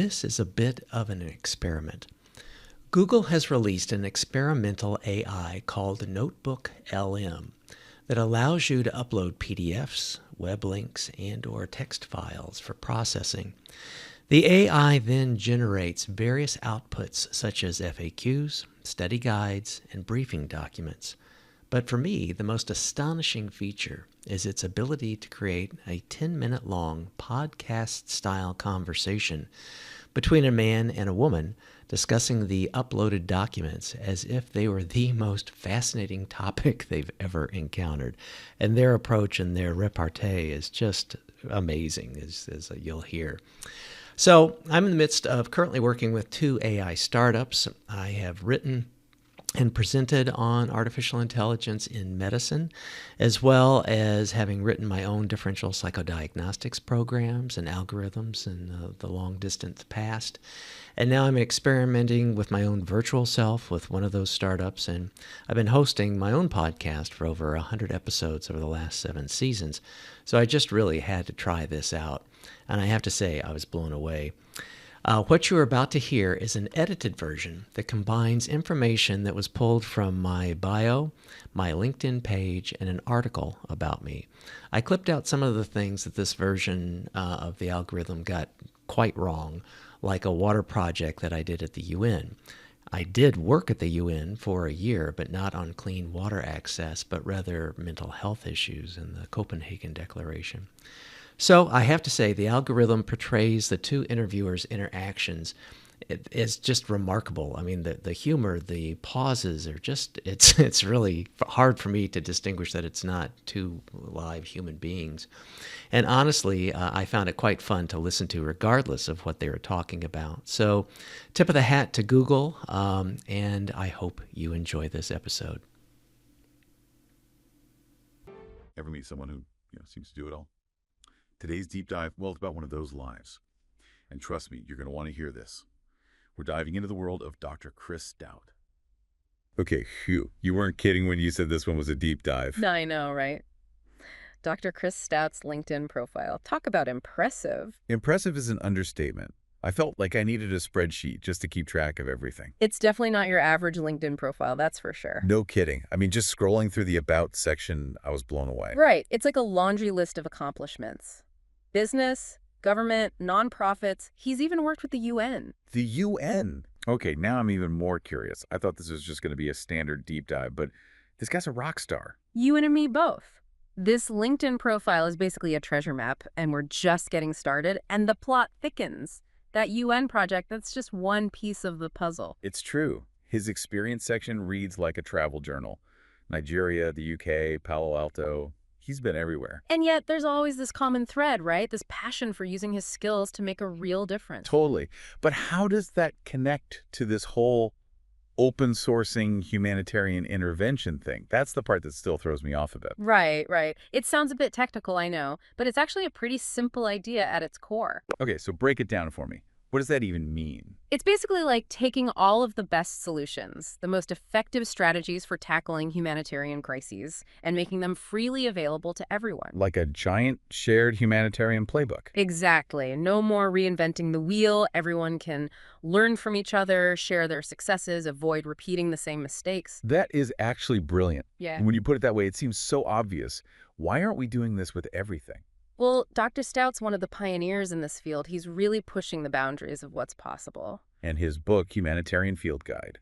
This is a bit of an experiment. Google has released an experimental AI called Notebook LM that allows you to upload PDFs, web links, and/or text files for processing. The AI then generates various outputs such as FAQs, study guides, and briefing documents. But for me, the most astonishing feature is its ability to create a 10-minute long podcast-style conversation between a man and a woman discussing the uploaded documents as if they were the most fascinating topic they've ever encountered. And their approach and their repartee is just amazing, as you'll hear. So I'm in the midst of currently working with 2 AI startups. I have written and presented on artificial intelligence in medicine, as well as having written my own differential psychodiagnostics programs and algorithms in the long-distance past. And now I'm experimenting with my own virtual self with one of those startups, and I've been hosting my own podcast for over 100 episodes over the last 7 seasons. So I just really had to try this out, and I have to say I was blown away. What you are about to hear is an edited version that combines information that was pulled from my bio, my LinkedIn page, and an article about me. I clipped out some of the things that this version of the algorithm got quite wrong, like a water project that I did at the UN. I did work at the UN for a year, but not on clean water access, but rather mental health issues and the Copenhagen Declaration. So I have to say the algorithm portrays the 2 interviewers' interactions. It's just remarkable. I mean, the humor, the pauses are just, it's really hard for me to distinguish that it's not 2 live human beings. And honestly, I found it quite fun to listen to regardless of what they were talking about. So tip of the hat to Google, and I hope you enjoy this episode. Ever meet someone who seems to do it all? Today's deep dive, well, it's about one of those lives. And trust me, you're going to want to hear this. We're diving into the world of Dr. Chris Stout. Okay, phew. You weren't kidding when you said this one was a deep dive. I know, right? Dr. Chris Stout's LinkedIn profile. Talk about impressive. Impressive is an understatement. I felt like I needed a spreadsheet just to keep track of everything. It's definitely not your average LinkedIn profile, that's for sure. No kidding. I mean, just scrolling through the About section, I was blown away. Right. It's like a laundry list of accomplishments. Business, government, nonprofits. He's even worked with the UN. The UN? Okay, now I'm even more curious. I thought this was just going to be a standard deep dive, but this guy's a rock star. You and me both. This LinkedIn profile is basically a treasure map, and we're just getting started, and the plot thickens. That UN project, that's just one piece of the puzzle. It's true. His experience section reads like a travel journal. Nigeria, the UK, Palo Alto. He's been everywhere. And yet there's always this common thread, right? This passion for using his skills to make a real difference. Totally. But how does that connect to this whole open sourcing humanitarian intervention thing? That's the part that still throws me off a bit. Right, right. It sounds a bit technical, I know, but it's actually a pretty simple idea at its core. Okay, so break it down for me. What does that even mean? It's basically like taking all of the best solutions, the most effective strategies for tackling humanitarian crises, and making them freely available to everyone. Like a giant shared humanitarian playbook. Exactly. No more reinventing the wheel. Everyone can learn from each other, share their successes, avoid repeating the same mistakes. That is actually brilliant. Yeah. When you put it that way, it seems so obvious. Why aren't we doing this with everything? Well, Dr. Stout's one of the pioneers in this field. He's really pushing the boundaries of what's possible. And his book, Humanitarian Field Guide,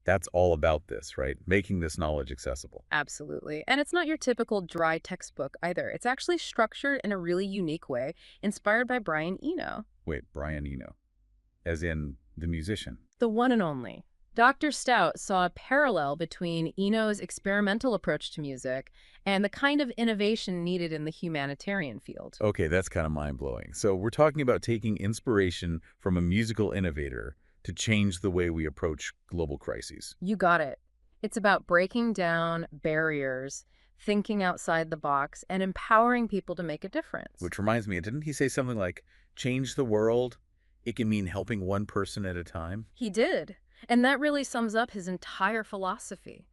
that's all about this, right? Making this knowledge accessible. Absolutely. And it's not your typical dry textbook either. It's actually structured in a really unique way, inspired by Brian Eno. Wait, Brian Eno. As in the musician. The one and only. Dr. Stout saw a parallel between Eno's experimental approach to music and the kind of innovation needed in the humanitarian field. Okay, that's kind of mind-blowing. So we're talking about taking inspiration from a musical innovator to change the way we approach global crises. You got it. It's about breaking down barriers, thinking outside the box, and empowering people to make a difference. Which reminds me, didn't he say something like, change the world? It can mean helping one person at a time? He did. And that really sums up his entire philosophy.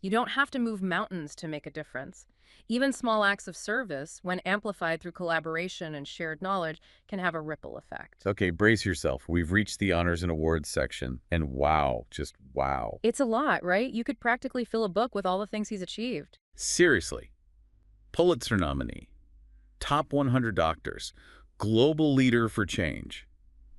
You don't have to move mountains to make a difference. Even small acts of service, when amplified through collaboration and shared knowledge, can have a ripple effect. Okay, brace yourself. We've reached the honors and awards section, and wow, just wow. It's a lot, right? You could practically fill a book with all the things he's achieved. Seriously. Pulitzer nominee, top 100 doctors, global leader for change.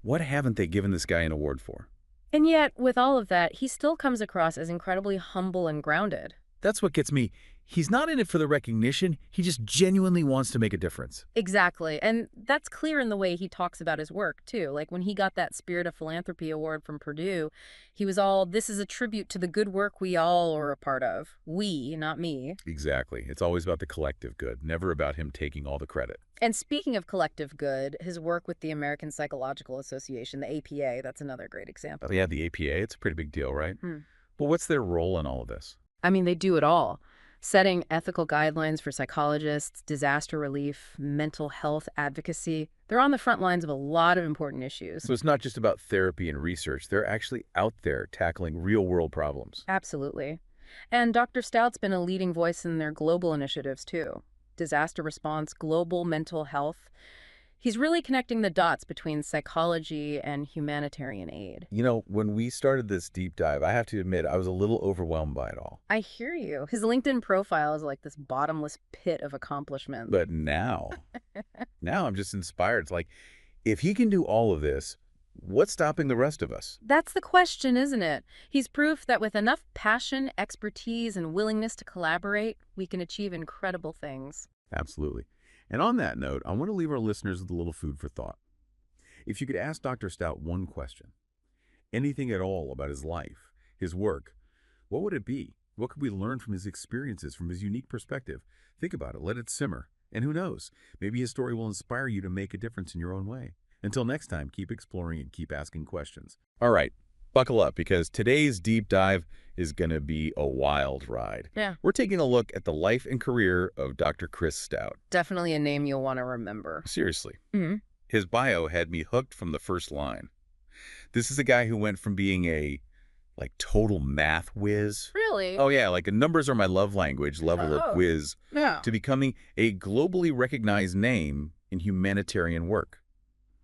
What haven't they given this guy an award for? And yet, with all of that, he still comes across as incredibly humble and grounded. That's what gets me. He's not in it for the recognition. He just genuinely wants to make a difference. Exactly. And that's clear in the way he talks about his work, too. Like when he got that Spirit of Philanthropy award from Purdue, he was all, this is a tribute to the good work we all are a part of. We, not me. Exactly. It's always about the collective good, never about him taking all the credit. And speaking of collective good, his work with the American Psychological Association, the APA, that's another great example. Oh, yeah, the APA, it's a pretty big deal, right? Hmm. But what's their role in all of this? I mean, they do it all. Setting ethical guidelines for psychologists, disaster relief, mental health advocacy. They're on the front lines of a lot of important issues. So it's not just about therapy and research. They're actually out there tackling real-world problems. Absolutely. And Dr. Stout's been a leading voice in their global initiatives, too. Disaster response, global mental health. He's really connecting the dots between psychology and humanitarian aid. You know, when we started this deep dive, I have to admit, I was a little overwhelmed by it all. I hear you. His LinkedIn profile is like this bottomless pit of accomplishment. But now I'm just inspired. It's like, if he can do all of this, what's stopping the rest of us? That's the question, isn't it? He's proof that with enough passion, expertise, and willingness to collaborate, we can achieve incredible things. Absolutely. And on that note, I want to leave our listeners with a little food for thought. If you could ask Dr. Stout one question, anything at all about his life, his work, what would it be? What could we learn from his experiences, from his unique perspective? Think about it. Let it simmer. And who knows? Maybe his story will inspire you to make a difference in your own way. Until next time, keep exploring and keep asking questions. All right, buckle up because today's deep dive is going to be a wild ride. Yeah. We're taking a look at the life and career of Dr. Chris Stout. Definitely a name you'll want to remember. Seriously. Mm-hmm. His bio had me hooked from the first line. This is a guy who went from being a, total math whiz. Really? Oh, yeah, numbers are my love language level of whiz, Yeah. to becoming a globally recognized name in humanitarian work.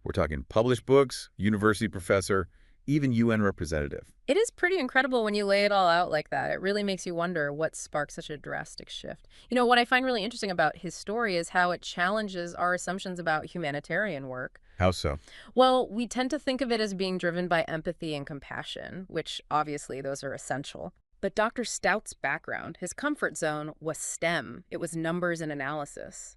We're talking published books, university professor, even UN representative. It is pretty incredible when you lay it all out like that. It really makes you wonder what sparked such a drastic shift. You know, what I find really interesting about his story is how it challenges our assumptions about humanitarian work. How so? Well, we tend to think of it as being driven by empathy and compassion, which obviously those are essential. But Dr. Stout's background, his comfort zone, was STEM. It was numbers and analysis.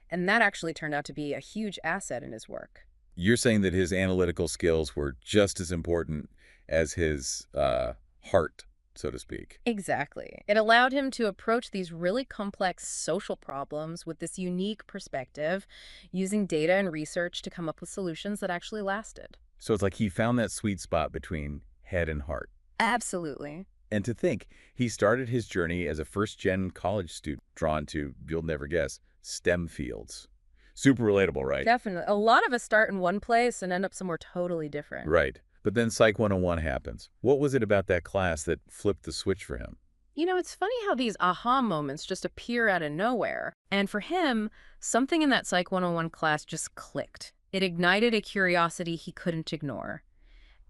And that actually turned out to be a huge asset in his work. You're saying that his analytical skills were just as important as his heart, so to speak. Exactly. It allowed him to approach these really complex social problems with this unique perspective, using data and research to come up with solutions that actually lasted. So it's like he found that sweet spot between head and heart. Absolutely. And to think, he started his journey as a first-gen college student drawn to, you'll never guess, STEM fields. Super relatable, right? Definitely. A lot of us start in one place and end up somewhere totally different. Right. But then Psych 101 happens. What was it about that class that flipped the switch for him? You know, it's funny how these aha moments just appear out of nowhere. And for him, something in that Psych 101 class just clicked. It ignited a curiosity he couldn't ignore.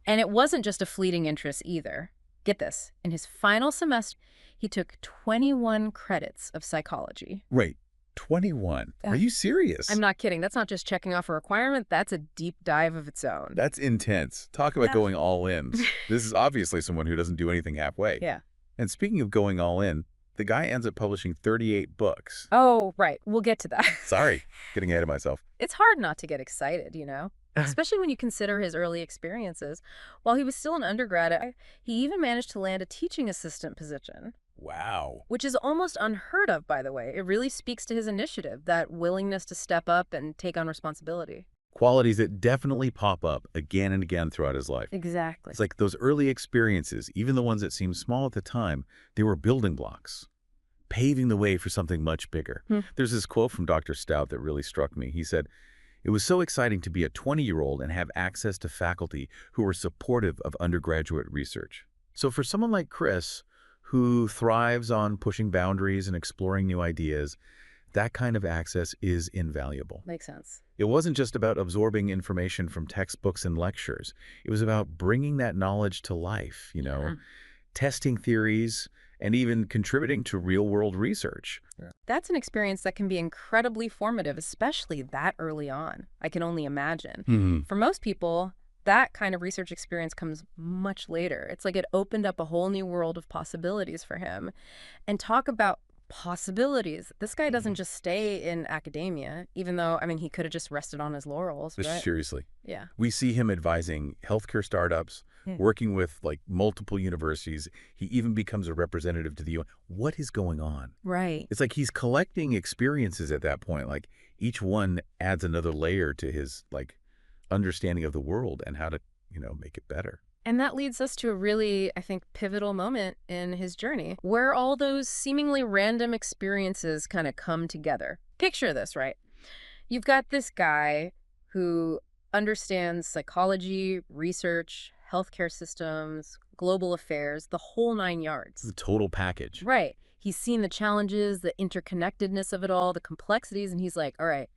And it wasn't just a fleeting interest either. Get this. In his final semester, he took 21 credits of psychology. Wait. 21. Are you serious? I'm not kidding. That's not just checking off a requirement. That's a deep dive of its own. That's intense. Talk about going all in. This is obviously someone who doesn't do anything halfway. Yeah. And speaking of going all in, the guy ends up publishing 38 books. Oh, right. We'll get to that. Sorry, getting ahead of myself. It's hard not to get excited, you know? Especially when you consider his early experiences. While he was still an undergrad, he even managed to land a teaching assistant position. Wow. Which is almost unheard of, by the way. It really speaks to his initiative, that willingness to step up and take on responsibility. Qualities that definitely pop up again and again throughout his life. Exactly. It's like those early experiences, even the ones that seemed small at the time, they were building blocks, paving the way for something much bigger. There's this quote from Dr. Stout that really struck me. He said, "It was so exciting to be a 20-year-old and have access to faculty who were supportive of undergraduate research." So for someone like Chris, who thrives on pushing boundaries and exploring new ideas, that kind of access is invaluable. Makes sense. It wasn't just about absorbing information from textbooks and lectures. It was about bringing that knowledge to life, testing theories, and even contributing to real-world research. That's an experience that can be incredibly formative, especially that early on. I can only imagine. For most people, that kind of research experience comes much later. It's like it opened up a whole new world of possibilities for him. And talk about possibilities. This guy doesn't just stay in academia, even though, I mean, he could have just rested on his laurels, right? Seriously. Yeah. We see him advising healthcare startups, working with multiple universities. He even becomes a representative to the UN. What is going on? Right. It's like he's collecting experiences at that point. Like each one adds another layer to his understanding of the world and how to, make it better. And that leads us to a really, I think, pivotal moment in his journey where all those seemingly random experiences kind of come together. Picture this, right? You've got this guy who understands psychology, research, healthcare systems, global affairs, the whole 9 yards. The total package. Right. He's seen the challenges, the interconnectedness of it all, the complexities, and he's like, all right,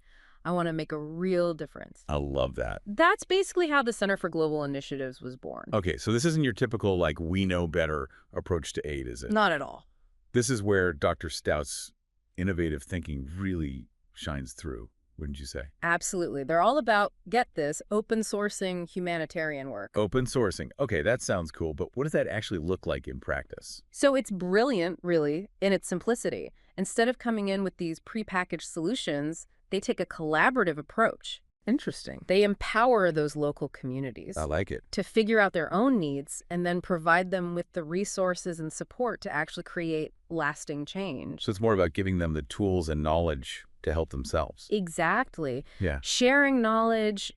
I want to make a real difference. I love that. That's basically how the Center for Global Initiatives was born. Okay, so this isn't your typical, we know better approach to aid, is it? Not at all. This is where Dr. Stout's innovative thinking really shines through, wouldn't you say? Absolutely. They're all about, get this, open sourcing humanitarian work. Open sourcing. Okay, that sounds cool, but what does that actually look like in practice? So it's brilliant, really, in its simplicity. Instead of coming in with these prepackaged solutions, they take a collaborative approach. Interesting. They empower those local communities. I like it. To figure out their own needs and then provide them with the resources and support to actually create lasting change. So it's more about giving them the tools and knowledge to help themselves. Exactly. Yeah. Sharing knowledge,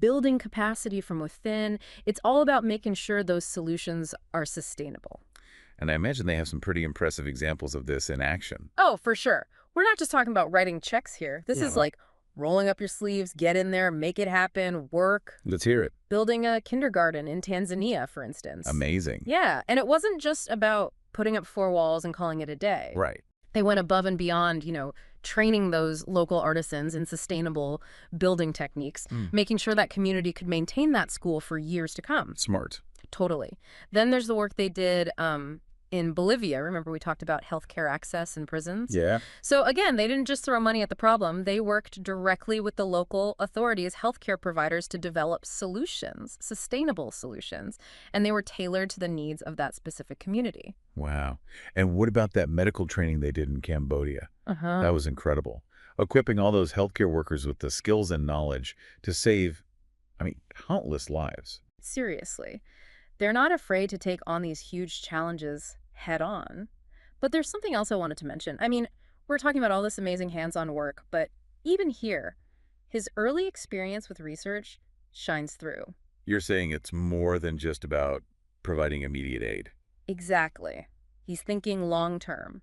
building capacity from within. It's all about making sure those solutions are sustainable. And I imagine they have some pretty impressive examples of this in action. Oh, for sure. We're not just talking about writing checks here. This is like rolling up your sleeves, get in there, make it happen, work. Let's hear it. Building a kindergarten in Tanzania, for instance. Amazing. Yeah, and it wasn't just about putting up 4 walls and calling it a day. Right. They went above and beyond, training those local artisans in sustainable building techniques, making sure that community could maintain that school for years to come. Smart. Totally. Then there's the work they did in Bolivia. Remember we talked about healthcare access in prisons? Yeah. So again, they didn't just throw money at the problem. They worked directly with the local authorities, healthcare providers, to develop solutions, sustainable solutions, and they were tailored to the needs of that specific community. Wow. And what about that medical training they did in Cambodia? That was incredible. Equipping all those healthcare workers with the skills and knowledge to save, countless lives. Seriously. They're not afraid to take on these huge challenges head on. But there's something else I wanted to mention. We're talking about all this amazing hands-on work, but even here, his early experience with research shines through. You're saying it's more than just about providing immediate aid. Exactly. He's thinking long-term,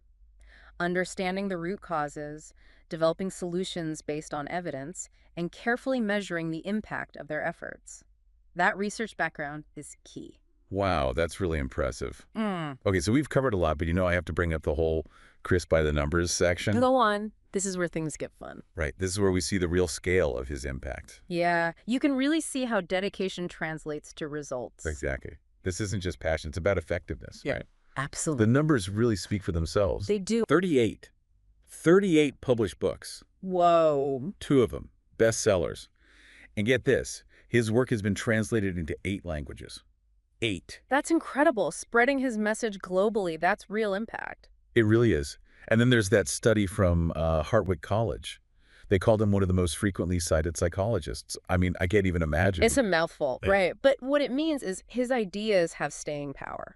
understanding the root causes, developing solutions based on evidence, and carefully measuring the impact of their efforts. That research background is key. Wow, that's really impressive. Okay, so we've covered a lot, but I have to bring up the whole Chris by the numbers section. Go on. This is where things get fun. Right. This is where we see the real scale of his impact. Yeah, you can really see how dedication translates to results. Exactly. This isn't just passion, it's about effectiveness. Yeah, right? absolutely. The numbers really speak for themselves. They do. 38 published books. Whoa. 2 of them, bestsellers. And get this, his work has been translated into 8 languages. 8. That's incredible. Spreading his message globally, that's real impact. It really is. And then there's that study from Hartwick College. They called him one of the most frequently cited psychologists. I can't even imagine. It's a mouthful, right? But what it means is his ideas have staying power.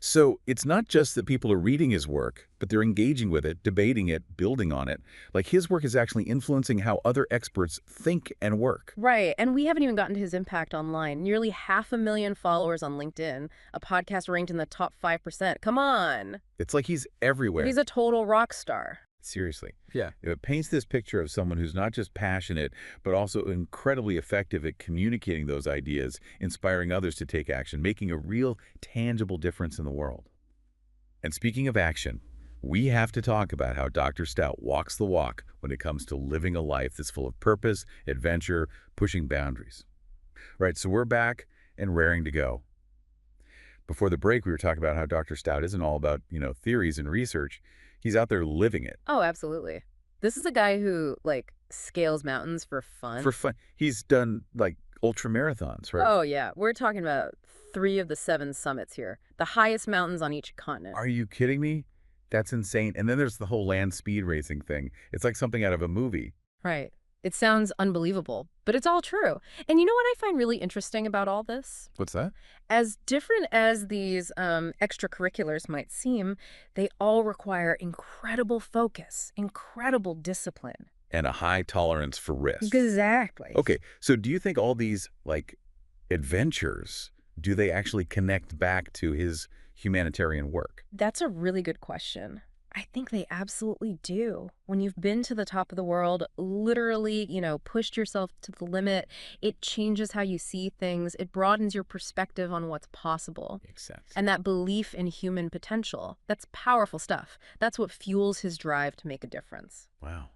So it's not just that people are reading his work, but they're engaging with it, debating it, building on it. His work is actually influencing how other experts think and work. Right. And we haven't even gotten to his impact online. Nearly 500,000 followers on LinkedIn, a podcast ranked in the top 5%. Come on. It's like he's everywhere. He's a total rock star. Seriously. Yeah. It paints this picture of someone who's not just passionate, but also incredibly effective at communicating those ideas, inspiring others to take action, making a real tangible difference in the world. And speaking of action, we have to talk about how Dr. Stout walks the walk when it comes to living a life that's full of purpose, adventure, pushing boundaries. Right, so we're back and raring to go. Before the break, we were talking about how Dr. Stout isn't all about, theories and research. He's out there living it. Oh, absolutely. This is a guy who, like, scales mountains for fun. For fun. He's done, like, ultra marathons, right? Oh, yeah. We're talking about 3 of the 7 summits here. The highest mountains on each continent. Are you kidding me? That's insane. And then there's the whole land speed racing thing. It's like something out of a movie. Right. It sounds unbelievable, but it's all true. And you know what I find really interesting about all this? What's that? As different as these extracurriculars might seem, they all require incredible focus, incredible discipline. And a high tolerance for risk. Exactly. Okay, so do you think all these, like, adventures, do they actually connect back to his humanitarian work? That's a really good question. I think they absolutely do. When you've been to the top of the world, literally, pushed yourself to the limit, it changes how you see things. It broadens your perspective on what's possible. Makes sense. And that belief in human potential, that's powerful stuff. That's what fuels his drive to make a difference. Wow.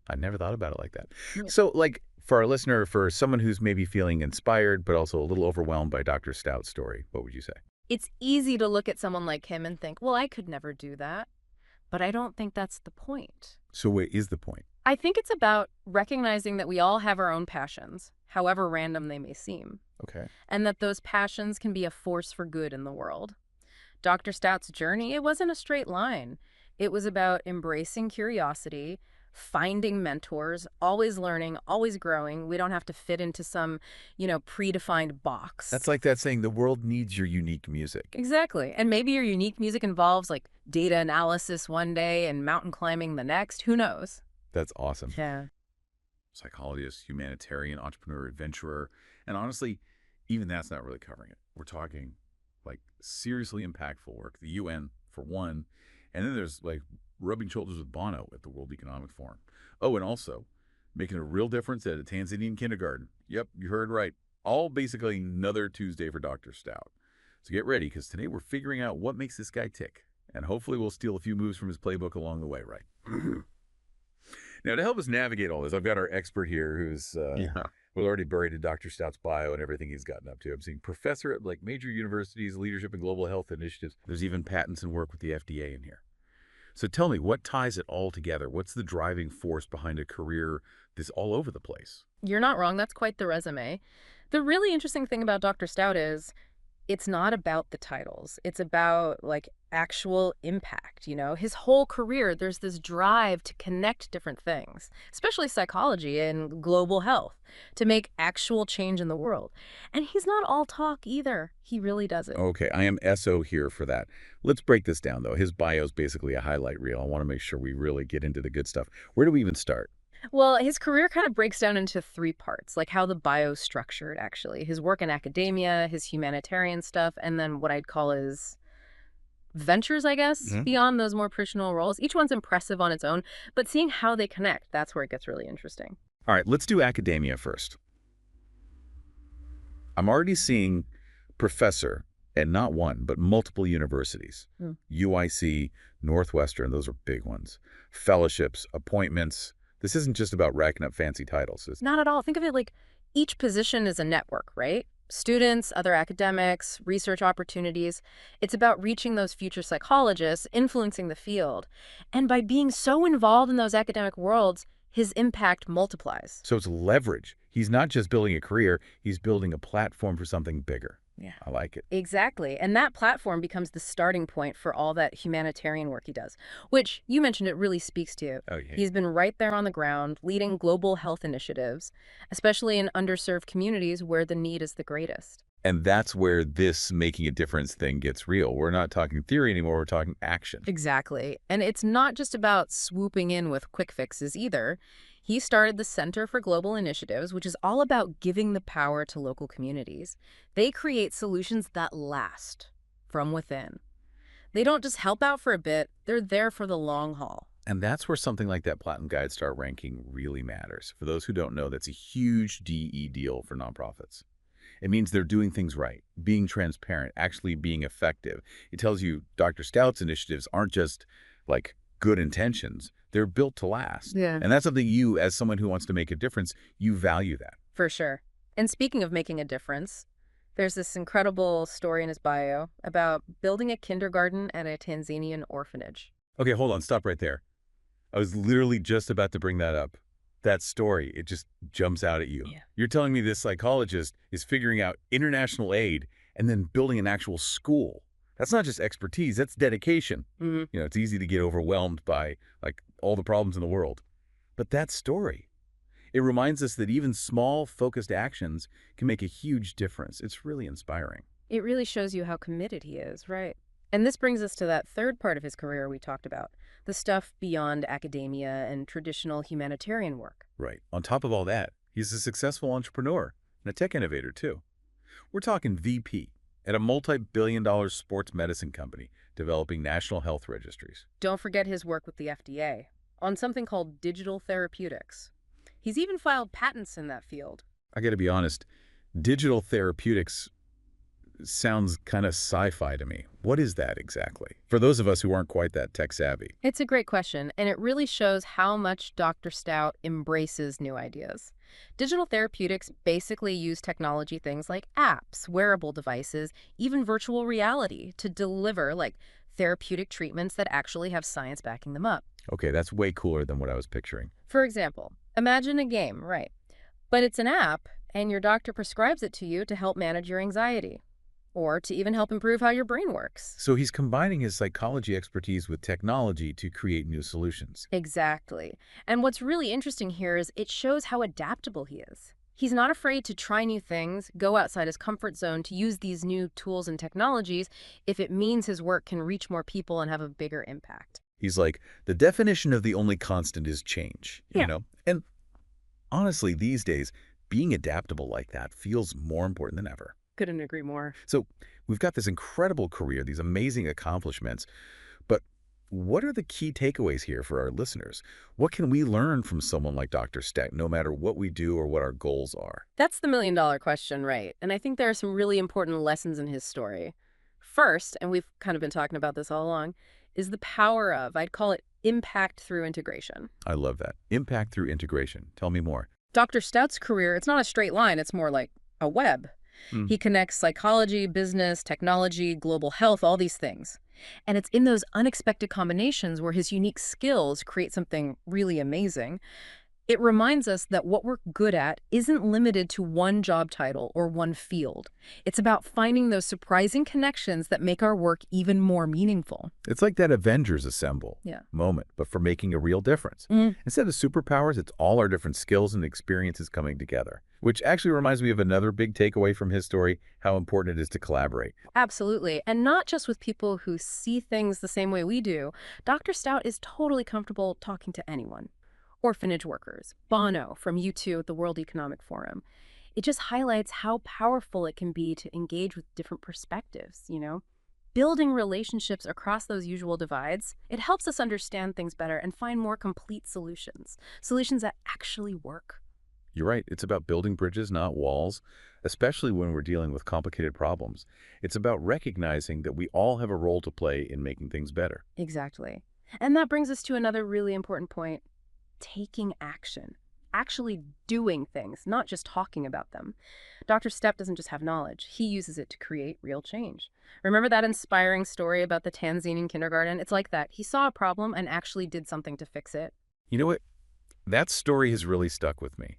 I never thought about it like that. Yeah. So, like, for our listener, for someone who's maybe feeling inspired but also a little overwhelmed by Dr. Stout's story, what would you say? It's easy to look at someone like him and think, well, I could never do that. But I don't think that's the point. So what is the point? I think it's about recognizing that we all have our own passions, however random they may seem, Okay. and that those passions can be a force for good in the world. Dr. Stout's journey, it wasn't a straight line. It was about embracing curiosity, finding mentors, always learning, always growing. We don't have to fit into some, predefined box. That's like that saying, the world needs your unique music. Exactly. And maybe your unique music involves like data analysis one day and mountain climbing the next. Who knows? That's awesome. Yeah. Psychologist, humanitarian, entrepreneur, adventurer. And honestly, even that's not really covering it. We're talking like seriously impactful work, the UN for one. And then there's like rubbing shoulders with Bono at the World Economic Forum. Oh, and also making a real difference at a Tanzanian kindergarten. Yep, you heard right. All basically another Tuesday for Dr. Stout. So get ready, because today we're figuring out what makes this guy tick. And hopefully we'll steal a few moves from his playbook along the way, right? Now, to help us navigate all this, I've got our expert here who's already buried in Dr. Stout's bio and everything he's gotten up to. I'm seeing professor at like major universities, leadership and global health initiatives. There's even patents and work with the FDA in here. So tell me, what ties it all together? What's the driving force behind a career that's all over the place? You're not wrong. That's quite the resume. The really interesting thing about Dr. Stout is it's not about the titles. It's about like actual impact, His whole career, there's this drive to connect different things, especially psychology and global health, to make actual change in the world. And he's not all talk either. He really does it. Okay, I am SO here for that. Let's break this down, though. His bio is basically a highlight reel. I want to make sure we really get into the good stuff. Where do we even start? Well, his career kind of breaks down into 3 parts, like how the bio's structured, actually. His work in academia, his humanitarian stuff, and then what I'd call his ventures, I guess, beyond those more personal roles. Each one's impressive on its own, but seeing how they connect, that's where it gets really interesting. All right, let's do academia first. I'm already seeing professor at not one, but multiple universities. UIC, Northwestern, those are big ones. Fellowships, appointments. This isn't just about racking up fancy titles. Not at all. Think of it like each position is a network, right? Students, other academics, research opportunities. It's about reaching those future psychologists, influencing the field. And by being so involved in those academic worlds, his impact multiplies. So it's leverage. He's not just building a career, he's building a platform for something bigger. Yeah. I like it. Exactly. And that platform becomes the starting point for all that humanitarian work he does, which you mentioned it really speaks to. Oh, yeah. He's been right there on the ground, leading global health initiatives, especially in underserved communities where the need is the greatest. And that's where this making a difference thing gets real. We're not talking theory anymore, we're talking action. Exactly. And it's not just about swooping in with quick fixes either. He started the Center for Global Initiatives, which is all about giving the power to local communities. They create solutions that last from within. They don't just help out for a bit, they're there for the long haul. And that's where something like that Platinum Guide Star ranking really matters. For those who don't know, that's a huge DE deal for nonprofits. It means they're doing things right, being transparent, actually being effective. It tells you Dr. Stout's initiatives aren't just like good intentions. They're built to last. Yeah. And that's something you, as someone who wants to make a difference, you value that. For sure. And speaking of making a difference, there's this incredible story in his bio about building a kindergarten at a Tanzanian orphanage. Okay, hold on. Stop right there. I was literally just about to bring that up. That story, it just jumps out at you. Yeah. You're telling me this psychologist is figuring out international aid and then building an actual school. That's not just expertise, that's dedication. Mm-hmm. You know, it's easy to get overwhelmed by like all the problems in the world. But that story, it reminds us that even small, focused actions can make a huge difference. It's really inspiring. It really shows you how committed he is, right? And this brings us to that third part of his career we talked about, the stuff beyond academia and traditional humanitarian work. Right. On top of all that, he's a successful entrepreneur and a tech innovator, too. We're talking VP at a multi-billion-dollar sports medicine company developing national health registries. Don't forget his work with the FDA on something called digital therapeutics. He's even filed patents in that field. I got to be honest, digital therapeutics sounds kind of sci-fi to me. What is that exactly? For those of us who aren't quite that tech savvy. It's a great question, and it really shows how much Dr. Stout embraces new ideas. Digital therapeutics basically use technology, things like apps, wearable devices, even virtual reality to deliver like therapeutic treatments that actually have science backing them up. Okay, that's way cooler than what I was picturing. For example, imagine a game, right? But it's an app, and your doctor prescribes it to you to help manage your anxiety, or to even help improve how your brain works. So he's combining his psychology expertise with technology to create new solutions. Exactly. And what's really interesting here is it shows how adaptable he is. He's not afraid to try new things, go outside his comfort zone to use these new tools and technologies if it means his work can reach more people and have a bigger impact. He's like, the definition of the only constant is change, you know? And honestly, these days, being adaptable like that feels more important than ever. Couldn't agree more. So we've got this incredible career, these amazing accomplishments, but what are the key takeaways here for our listeners? What can we learn from someone like Dr. Stout, no matter what we do or what our goals are? That's the million-dollar question, right? And I think there are some really important lessons in his story. First, and we've kind of been talking about this all along, is the power of, I'd call it, impact through integration. I love that. Impact through integration. Tell me more. Dr. Stout's career, it's not a straight line. It's more like a web. He connects psychology, business, technology, global health, all these things. And it's in those unexpected combinations where his unique skills create something really amazing. It reminds us that what we're good at isn't limited to one job title or one field. It's about finding those surprising connections that make our work even more meaningful. It's like that Avengers Assemble moment, but for making a real difference. Instead of superpowers, it's all our different skills and experiences coming together. Which actually reminds me of another big takeaway from his story, how important it is to collaborate. Absolutely. And not just with people who see things the same way we do. Dr. Stout is totally comfortable talking to anyone. Orphanage workers, Bono from U2 at the World Economic Forum. It just highlights how powerful it can be to engage with different perspectives, you know? Building relationships across those usual divides, it helps us understand things better and find more complete solutions. Solutions that actually work. You're right. It's about building bridges, not walls, especially when we're dealing with complicated problems. It's about recognizing that we all have a role to play in making things better. Exactly. And that brings us to another really important point. Taking action, actually doing things, not just talking about them. Dr. Stout doesn't just have knowledge, he uses it to create real change. Remember that inspiring story about the Tanzanian kindergarten? It's like that. He saw a problem and actually did something to fix it. You know what? That story has really stuck with me.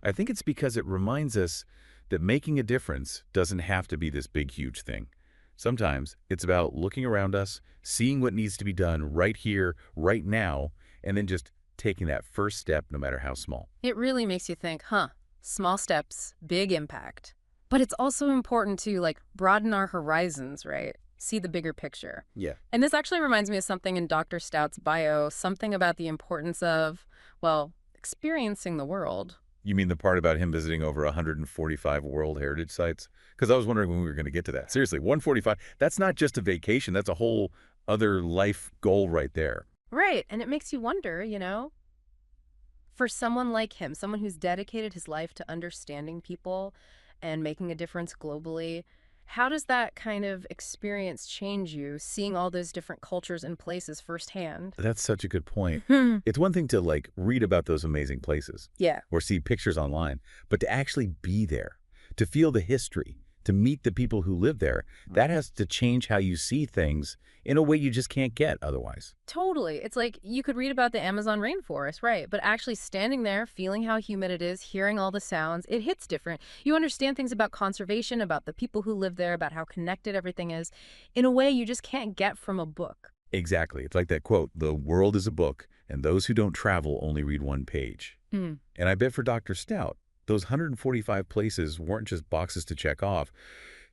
I think it's because it reminds us that making a difference doesn't have to be this big, huge thing. Sometimes it's about looking around us, seeing what needs to be done right here, right now, and then just taking that first step, no matter how small. It really makes you think, small steps, big impact. But it's also important to broaden our horizons, right? See the bigger picture. Yeah. And this actually reminds me of something in Dr. Stout's bio, something about the importance of, experiencing the world. You mean the part about him visiting over 145 World Heritage Sites? Because I was wondering when we were going to get to that. Seriously, 145, that's not just a vacation. That's a whole other life goal right there. Right. And it makes you wonder, for someone like him, someone who's dedicated his life to understanding people and making a difference globally. How does that kind of experience change you, seeing all those different cultures and places firsthand? That's such a good point. Hmm. It's one thing to, like, read about those amazing places Yeah. or see pictures online, but to actually be there, to feel the history, to meet the people who live there, that has to change how you see things in a way you just can't get otherwise. Totally. It's like you could read about the Amazon rainforest, right? But actually standing there, feeling how humid it is, hearing all the sounds, it hits different. You understand things about conservation, about the people who live there, about how connected everything is, in a way you just can't get from a book. Exactly. It's like that quote, "The world is a book, and those who don't travel only read one page." Mm. And I bet for Dr. Stout, those 145 places weren't just boxes to check off.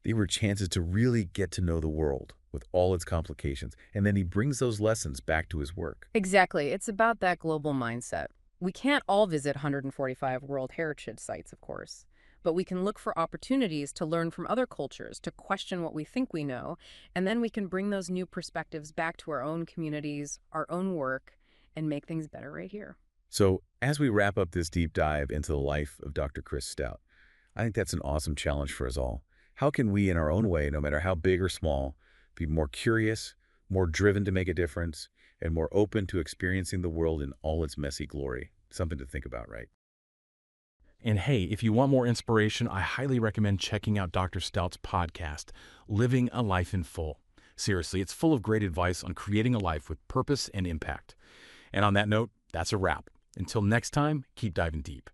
They were chances to really get to know the world with all its complications. And then he brings those lessons back to his work. Exactly. It's about that global mindset. We can't all visit 145 World Heritage Sites, of course, but we can look for opportunities to learn from other cultures, to question what we think we know, and then we can bring those new perspectives back to our own communities, our own work, and make things better right here. So as we wrap up this deep dive into the life of Dr. Chris Stout, I think that's an awesome challenge for us all. How can we, in our own way, no matter how big or small, be more curious, more driven to make a difference, and more open to experiencing the world in all its messy glory? Something to think about, right? And hey, if you want more inspiration, I highly recommend checking out Dr. Stout's podcast, Living a Life in Full. Seriously, it's full of great advice on creating a life with purpose and impact. And on that note, that's a wrap. Until next time, keep diving deep.